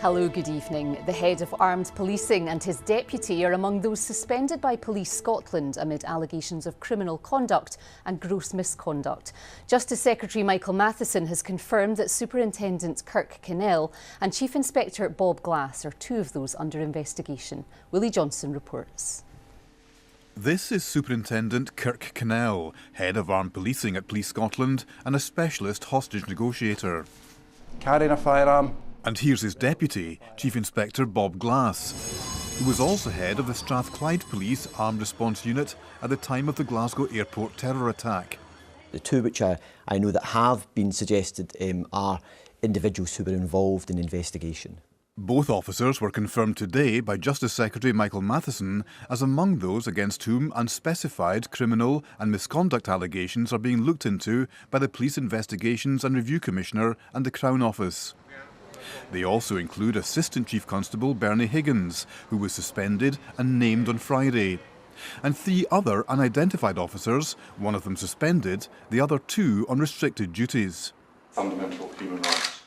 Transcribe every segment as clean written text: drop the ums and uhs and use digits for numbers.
Hello, good evening. The head of armed policing and his deputy are among those suspended by Police Scotland amid allegations of criminal conduct and gross misconduct. Justice Secretary Michael Matheson has confirmed that Superintendent Kirk Cannell and Chief Inspector Bob Glass are two of those under investigation. Willie Johnson reports. This is Superintendent Kirk Cannell, head of armed policing at Police Scotland and a specialist hostage negotiator. Carrying a firearm. And here's his deputy, Chief Inspector Bob Glass, who was also head of the Strathclyde Police Armed Response Unit at the time of the Glasgow airport terror attack. The two which I know that have been suggested are individuals who were involved in investigation. Both officers were confirmed today by Justice Secretary Michael Matheson as among those against whom unspecified criminal and misconduct allegations are being looked into by the Police Investigations and Review Commissioner and the Crown Office. They also include Assistant Chief Constable Bernie Higgins, who was suspended and named on Friday, and three other unidentified officers, one of them suspended, the other two on restricted duties. Fundamental human rights.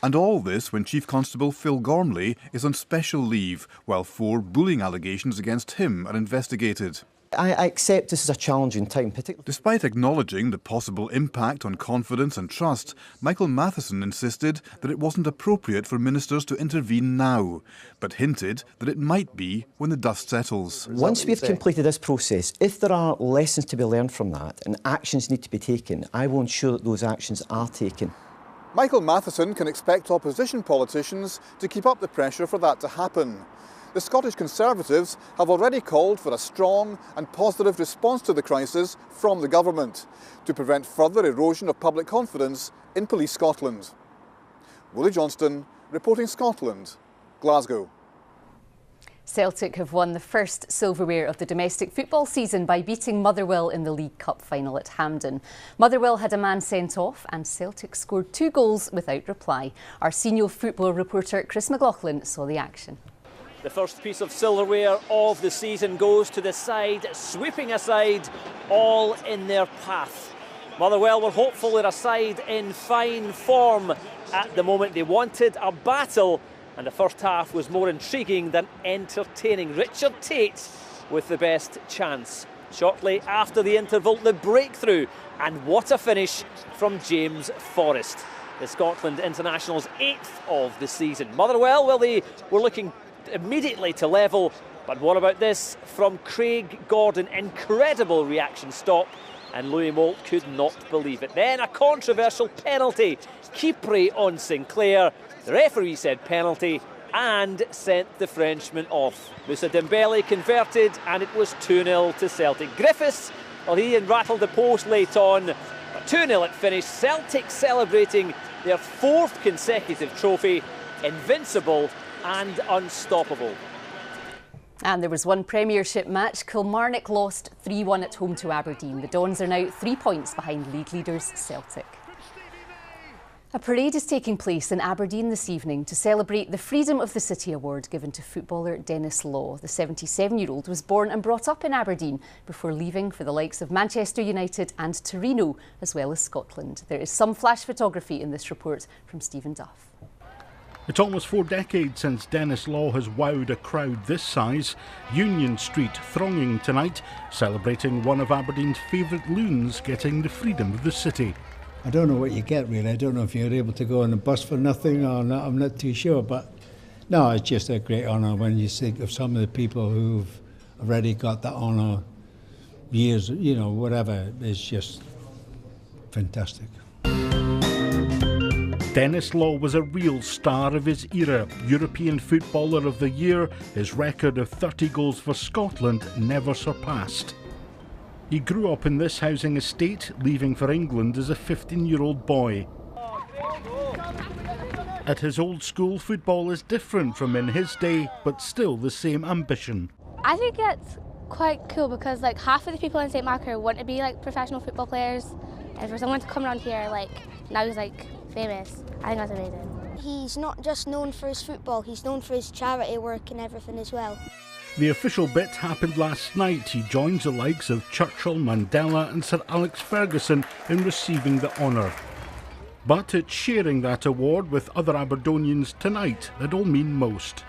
And all this when Chief Constable Phil Gormley is on special leave, while 4 bullying allegations against him are investigated. I accept this is a challenging time, particularly. Despite acknowledging the possible impact on confidence and trust, Michael Matheson insisted that it wasn't appropriate for ministers to intervene now, but hinted that it might be when the dust settles. Once we've completed this process, if there are lessons to be learned from that and actions need to be taken, I will ensure that those actions are taken. Michael Matheson can expect opposition politicians to keep up the pressure for that to happen. The Scottish Conservatives have already called for a strong and positive response to the crisis from the government to prevent further erosion of public confidence in Police Scotland. Willie Johnston, reporting Scotland, Glasgow. Celtic have won the first silverware of the domestic football season by beating Motherwell in the League Cup final at Hampden. Motherwell had a man sent off and Celtic scored 2 goals without reply. Our senior football reporter Chris McLaughlin saw the action. The first piece of silverware of the season goes to the side, sweeping aside all in their path. Motherwell were hopeful they're a side in fine form at the moment. They wanted a battle, and the first half was more intriguing than entertaining. Richard Tate with the best chance. Shortly after the interval, the breakthrough, and what a finish from James Forrest. The Scotland international's 8th of the season. Motherwell, well, they were looking immediately to level, but what about this from Craig Gordon? Incredible reaction stop, and Louis Moult could not believe it. Then a controversial penalty, Kipre on Sinclair. The referee said penalty and sent the Frenchman off. Moussa Dembele converted and it was 2-0 to Celtic. Griffiths, well, he rattled the post late on, but 2-0 at finish. Celtic celebrating their 4th consecutive trophy, invincible and unstoppable. And there was one Premiership match. Kilmarnock lost 3-1 at home to Aberdeen. The Dons are now 3 points behind league leaders Celtic. A parade is taking place in Aberdeen this evening to celebrate the Freedom of the City Award given to footballer Denis Law. The 77-year-old was born and brought up in Aberdeen before leaving for the likes of Manchester United and Torino, as well as Scotland. There is some flash photography in this report from Stephen Duff. It's almost 4 decades since Denis Law has wowed a crowd this size. Union Street thronging tonight, celebrating one of Aberdeen's favourite loons getting the freedom of the city. I don't know what you get really. I don't know if you're able to go on a bus for nothing or not. I'm not too sure, but no, it's just a great honour when you think of some of the people who've already got that honour years, you know, whatever. It's just fantastic. Denis Law was a real star of his era, European Footballer of the Year, his record of 30 goals for Scotland never surpassed. He grew up in this housing estate, leaving for England as a 15-year-old boy. At his old school, football is different from in his day, but still the same ambition. I think it's quite cool because like half of the people in St Marker want to be like professional football players, and for someone to come around here like now he's like famous, I think that's amazing. He's not just known for his football, he's known for his charity work and everything as well. The official bit happened last night. He joins the likes of Churchill, Mandela and Sir Alex Ferguson in receiving the honour. But it's sharing that award with other Aberdonians tonight that'll mean most.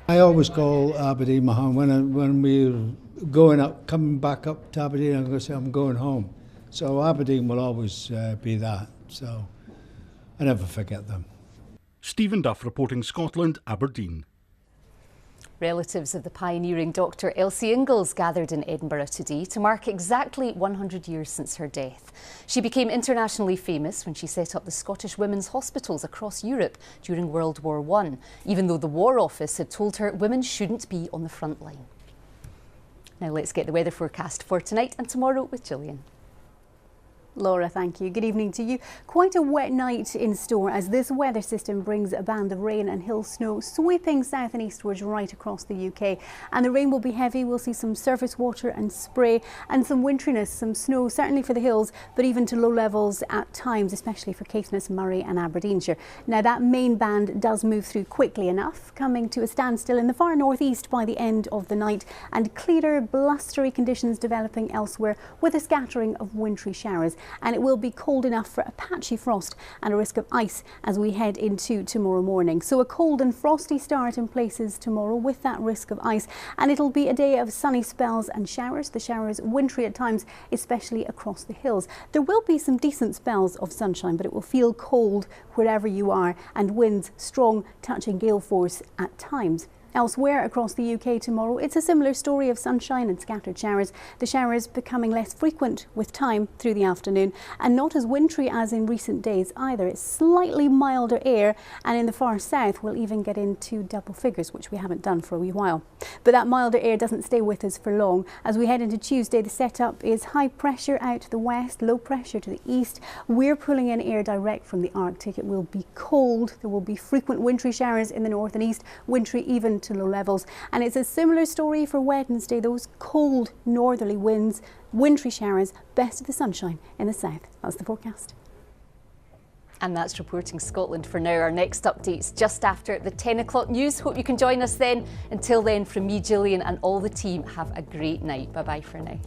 I always call Aberdeen my home. When we're going up, coming back up to Aberdeen, I'm going to say I'm going home. So Aberdeen will always be that. So I never forget them. Stephen Duff reporting Scotland, Aberdeen. Relatives of the pioneering Dr. Ilsa Engels gathered in Edinburgh today to mark exactly 100 years since her death. She became internationally famous when she set up the Scottish women's hospitals across Europe during World War I, even though the War Office had told her women shouldn't be on the front line. Now let's get the weather forecast for tonight and tomorrow with Gillian. Laura, thank you. Good evening to you. Quite a wet night in store as this weather system brings a band of rain and hill snow sweeping south and eastwards right across the UK. And the rain will be heavy. We'll see some surface water and spray and some winteriness, some snow, certainly for the hills, but even to low levels at times, especially for Caithness, Moray and Aberdeenshire. Now that main band does move through quickly enough, coming to a standstill in the far northeast by the end of the night, and clearer, blustery conditions developing elsewhere with a scattering of wintry showers. And it will be cold enough for a patchy frost and a risk of ice as we head into tomorrow morning. So a cold and frosty start in places tomorrow with that risk of ice, and it'll be a day of sunny spells and showers. The showers wintry at times, especially across the hills. There will be some decent spells of sunshine, but it will feel cold wherever you are, and winds strong, touching gale force at times. Elsewhere across the UK tomorrow, it's a similar story of sunshine and scattered showers. The showers becoming less frequent with time through the afternoon, and not as wintry as in recent days either. It's slightly milder air, and in the far south we'll even get into double figures, which we haven't done for a wee while. But that milder air doesn't stay with us for long. As we head into Tuesday, the setup is high pressure out to the west, low pressure to the east. We're pulling in air direct from the Arctic. It will be cold. There will be frequent wintry showers in the north and east, wintry even to low levels. And it's a similar story for Wednesday. Those cold northerly winds, wintry showers, best of the sunshine in the south. That's the forecast. And that's Reporting Scotland for now. Our next update's just after the 10 o'clock news. Hope you can join us then. Until then, from me, Gillian, and all the team, have a great night. Bye-bye for now.